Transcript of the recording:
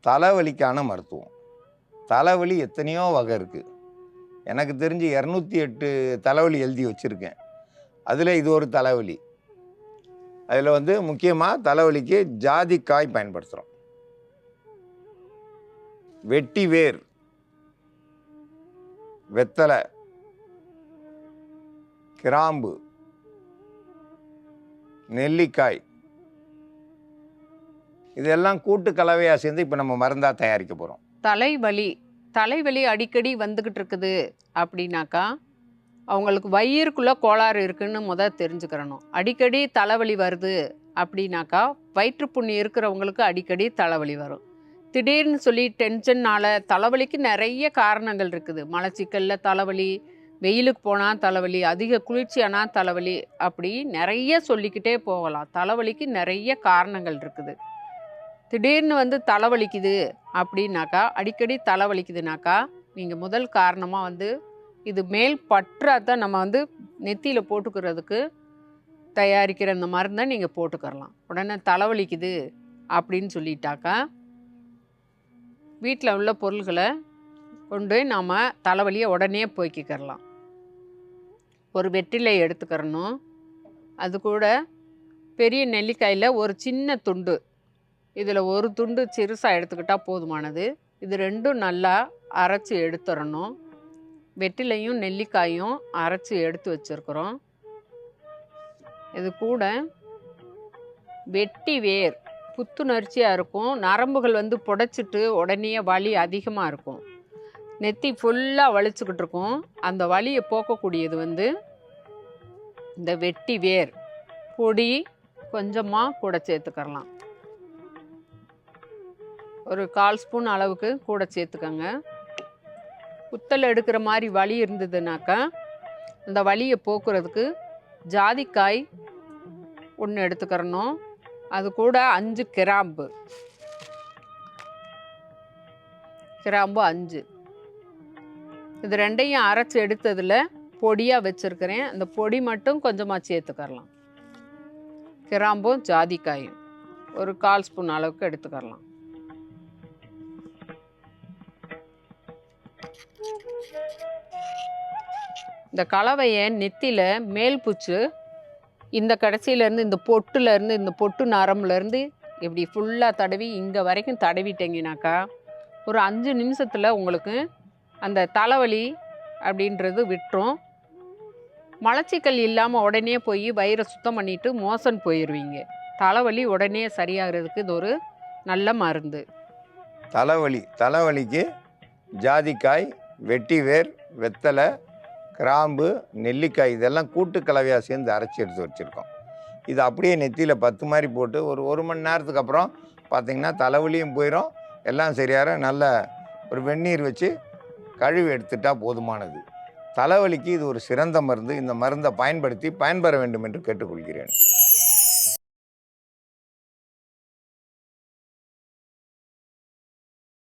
தலைவலிக்கான மருத்துவம். தலைவலி எத்தனையோ வகை இருக்குது. எனக்கு தெரிஞ்சு 208 தலைவலி எழுதி வச்சுருக்கேன். அதில் இது ஒரு தலைவலி. அதில் முக்கியமாக தலைவலிக்கு ஜாதிக்காய் பயன்படுத்துகிறோம். வெட்டி வேர், வெத்தலை, கிராம்பு, நெல்லிக்காய் இதெல்லாம் கூட்டு கலவையாக சேர்ந்து இப்போ நம்ம மருந்தாக தயாரிக்க போகிறோம். தலைவலி அடிக்கடி வந்துக்கிட்டு இருக்குது அப்படின்னாக்கா அவங்களுக்கு வயிறுக்குள்ளே கோளாறு இருக்குன்னு தெரிஞ்சுக்கிறணும். அடிக்கடி தலைவலி வருது அப்படின்னாக்கா வயிற்றுப்புண்ணு இருக்கிறவங்களுக்கு அடிக்கடி தலைவலி வரும். திடீர்னு சொல்லி டென்ஷன்னால் தலைவலிக்கு நிறைய காரணங்கள் இருக்குது. மலச்சிக்கலில் தலைவலி, வெயிலுக்கு போனால் தலைவலி, அதிக குளிர்ச்சியானால் தலைவலி, அப்படி நிறைய சொல்லிக்கிட்டே போகலாம். தலைவலிக்கு நிறைய காரணங்கள் இருக்குது. திடீர்னு தலைவலிக்குது அப்படின்னாக்கா, அடிக்கடி தலைவலிக்குதுனாக்கா நீங்கள் முதல் காரணமாக இது மேல் பற்றாதான் நம்ம நெத்தியில் போட்டுக்கிறதுக்கு தயாரிக்கிற இந்த மருந்தை நீங்கள் போட்டுக்கிறலாம். உடனே தலைவலிக்குது அப்படின்னு சொல்லிட்டாக்கா வீட்டில் உள்ள பொருள்களை கொண்டு நாம் தலைவலியை உடனே போய்க்கிக்கிறலாம். ஒரு வெற்றிலை எடுத்துக்கிறணும். அது கூட பெரிய நெல்லிக்காயில் ஒரு சின்ன துண்டு, இதில் ஒரு துண்டு சிறுசாக எடுத்துக்கிட்டால் போதுமானது. இது ரெண்டும் நல்லா அரைச்சி எடுத்துடணும். வெற்றிலையும் நெல்லிக்காயும் அரைச்சி எடுத்து வச்சுருக்குறோம். இது கூட வெட்டி வேர் புத்துணர்ச்சியாக இருக்கும். நரம்புகள் புடைச்சிட்டு உடனே வலி அதிகமாக இருக்கும். நெத்தி ஃபுல்லாக வலிச்சுக்கிட்டு இருக்கும். அந்த வலியை போக்கக்கூடியது இந்த வெட்டி வேர் பொடி கொஞ்சமாக கூட சேர்த்துக்கலாம். ஒரு 1/4 ஸ்பூன் அளவுக்கு கூட சேர்த்துக்கோங்க. குத்தல் எடுக்கிற மாதிரி வலி இருந்ததுனாக்கா அந்த வலியை போக்குறதுக்கு ஜாதிக்காய் 1 எடுத்துக்கிறணும். அது கூட 5 கிராம்பு 5. இது ரெண்டையும் அரைச்சி எடுத்ததில் பொடியாக வச்சுருக்கிறேன். அந்த பொடி மட்டும் கொஞ்சமாக சேர்த்துக்கரலாம். கிராம்பும் ஜாதிக்காயும் ஒரு 1/4 ஸ்பூன் அளவுக்கு எடுத்துக்கரலாம். இந்த கலவையை நெத்தியில் மேல் பூச்சு இந்த கடைசியிலேருந்து இந்த பொட்டுலேருந்து இந்த பொட்டு நரம்புலேருந்து இப்படி ஃபுல்லாக தடவி இங்கே வரைக்கும் தடவிட்டீங்கனாக்கா ஒரு 5 நிமிஷத்தில் உங்களுக்கு அந்த தலைவலி அப்படின்றது விட்டுரும். மலச்சிக்கல் இல்லாமல் உடனே போய் வயிறை சுத்தம் பண்ணிவிட்டு மோசன் போயிடுவீங்க. தலைவலி உடனே சரியாகிறதுக்கு இது ஒரு நல்ல மருந்து. தலைவலிக்கு ஜாதிக்காய், வெட்டி வேர், வெத்தலை, கிராம்பு, நெல்லிக்காய் இதெல்லாம் கூட்டு கலவையாக சேர்ந்து அரைச்சி எடுத்து வச்சுருக்கோம். இது அப்படியே நெத்தியில் 10 மாதிரி போட்டு ஒரு மணி நேரத்துக்கு அப்புறம் பார்த்திங்கன்னா தலைவலியும் போயிடும், எல்லாம் சரியாக நல்ல ஒரு வெந்நீர் வச்சு கழுவி எடுத்துட்டால் போதுமானது. தலைவலிக்கு இது ஒரு சிறந்த மருந்து. இந்த மருந்தை பயன்படுத்தி பயன்பெற வேண்டும் என்று கேட்டுக்கொள்கிறேன்.